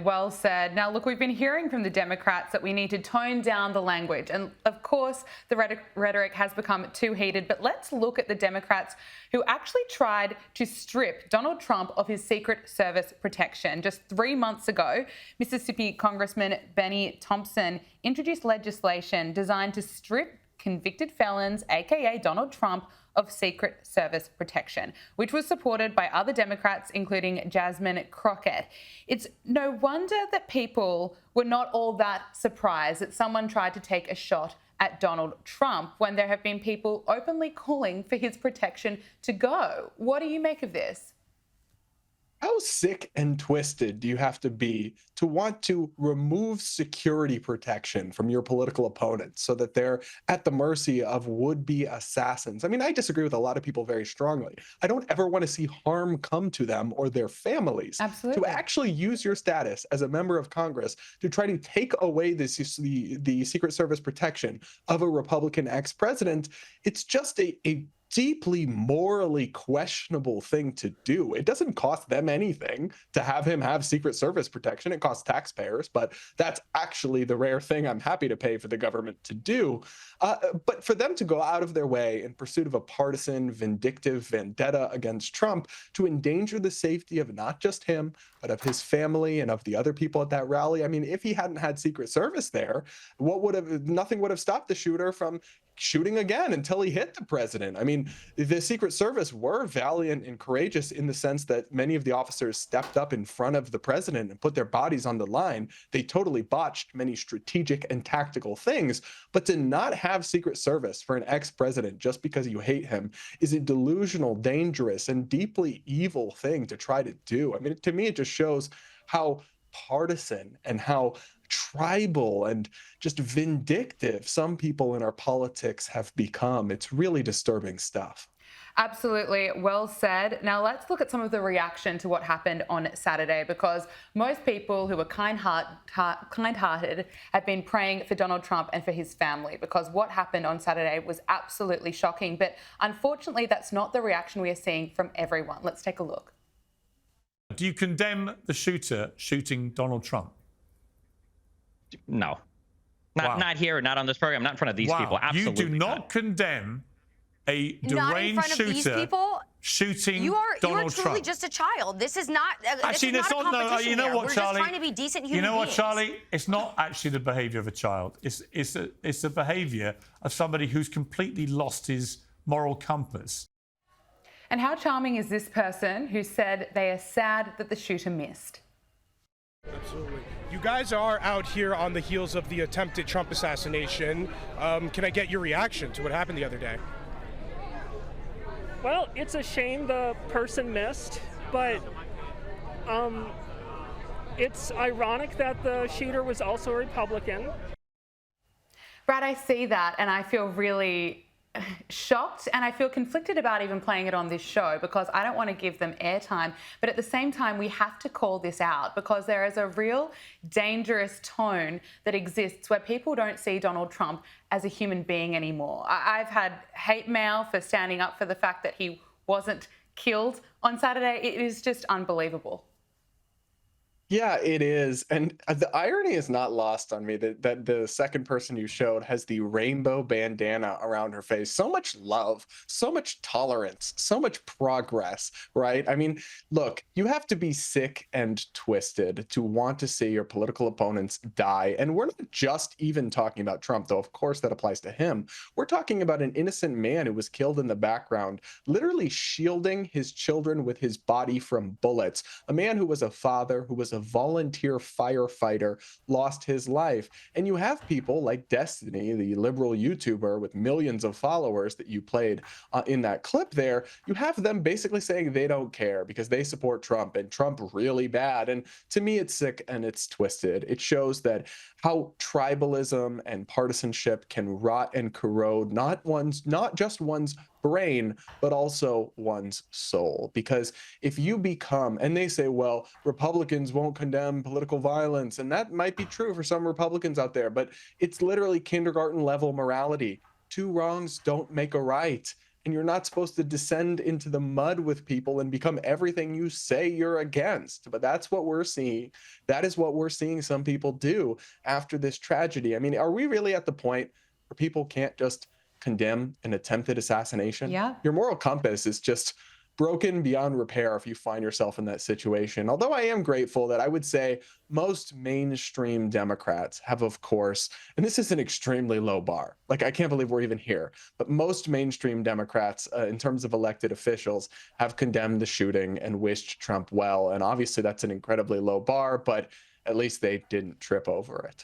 Well said. Now, look, we've been hearing from the Democrats that we need to tone down the language. And of course, the rhetoric has become too heated. But let's look at the Democrats who actually tried to strip Donald Trump of his Secret Service protection. Just 3 months ago, Mississippi Congressman Benny Thompson introduced legislation designed to strip convicted felons, aka Donald Trump, of Secret Service protection, which was supported by other Democrats, including Jasmine Crockett. It's no wonder that people were not all that surprised that someone tried to take a shot at Donald Trump when there have been people openly calling for his protection to go. What do you make of this? How sick and twisted do you have to be to want to remove security protection from your political opponents so that they're at the mercy of would-be assassins? I mean, I disagree with a lot of people very strongly. I don't ever want to see harm come to them or their families. Absolutely. To actually use your status as a member of Congress to try to take away the Secret Service protection of a Republican ex-president, it's just a deeply morally questionable thing to do. It doesn't cost them anything to have him have Secret Service protection. It costs taxpayers, but that's actually the rare thing I'm happy to pay for the government to do. But for them to go out of their way in pursuit of a partisan, vindictive vendetta against Trump to endanger the safety of not just him, but of his family and of the other people at that rally. I mean, if he hadn't had Secret Service there, nothing would have stopped the shooter from shooting again until he hit the president. I mean, the Secret Service were valiant and courageous in the sense that many of the officers stepped up in front of the president and put their bodies on the line. They totally botched many strategic and tactical things, but to not have Secret Service for an ex-president just because you hate him is a delusional, dangerous, and deeply evil thing to try to do. I mean, to me, it just shows how partisan and how tribal and just vindictive some people in our politics have become. It's really disturbing stuff. Absolutely. Well said. Now let's look at some of the reaction to what happened on Saturday, because most people who are kind-hearted have been praying for Donald Trump and for his family, because what happened on Saturday was absolutely shocking. But unfortunately, that's not the reaction we are seeing from everyone. Let's take a look. Do you condemn the shooter shooting Donald Trump? No. Wow. Not here, not on this program, not in front of these people. Absolutely You do not condemn a deranged shooter shooting Donald Trump. You are truly just a child. This is not actually, this is not a competition you know here. what, We're Charlie? just trying to be decent human beings. You know what, Charlie? It's not actually the behaviour of a child. It's the behaviour of somebody who's completely lost his moral compass. And how charming is this person who said they are sad that the shooter missed? Absolutely. You guys are out here on the heels of the attempted Trump assassination. Can I get your reaction to what happened the other day? Well, it's a shame the person missed, but it's ironic that the shooter was also a Republican. Brad, I see that and I feel really shocked, and I feel conflicted about even playing it on this show because I don't want to give them airtime, but at the same time we have to call this out because there is a real dangerous tone that exists where people don't see Donald Trump as a human being anymore. I've had hate mail for standing up for the fact that he wasn't killed on Saturday. It is just unbelievable. Yeah, it is. And the irony is not lost on me that the second person you showed has the rainbow bandana around her face. So much love, so much tolerance, so much progress, right? I mean, look, you have to be sick and twisted to want to see your political opponents die. And we're not just even talking about Trump, though, of course, that applies to him. We're talking about an innocent man who was killed in the background, literally shielding his children with his body from bullets. A man who was a father, who was a volunteer firefighter, lost his life. And you have people like Destiny, the liberal YouTuber with millions of followers that you played in that clip there. You have them basically saying they don't care because they support Trump and Trump really bad. And to me, it's sick and it's twisted. It shows that how tribalism and partisanship can rot and corrode not just one's brain, but also one's soul. Because if you become, and they say, well, Republicans won't condemn political violence, and that might be true for some Republicans out there, but it's literally kindergarten level morality. Two wrongs don't make a right. and you're not supposed to descend into the mud with people and become everything you say you're against. But that's what we're seeing. That is what we're seeing some people do after this tragedy. I mean, are we really at the point where people can't just condemn an attempted assassination? Yeah. Your moral compass is just broken beyond repair if you find yourself in that situation. Although I am grateful that I would say most mainstream Democrats have, of course, and this is an extremely low bar. Like, I can't believe we're even here, but most mainstream Democrats, in terms of elected officials, have condemned the shooting and wished Trump well. And obviously that's an incredibly low bar, but at least they didn't trip over it.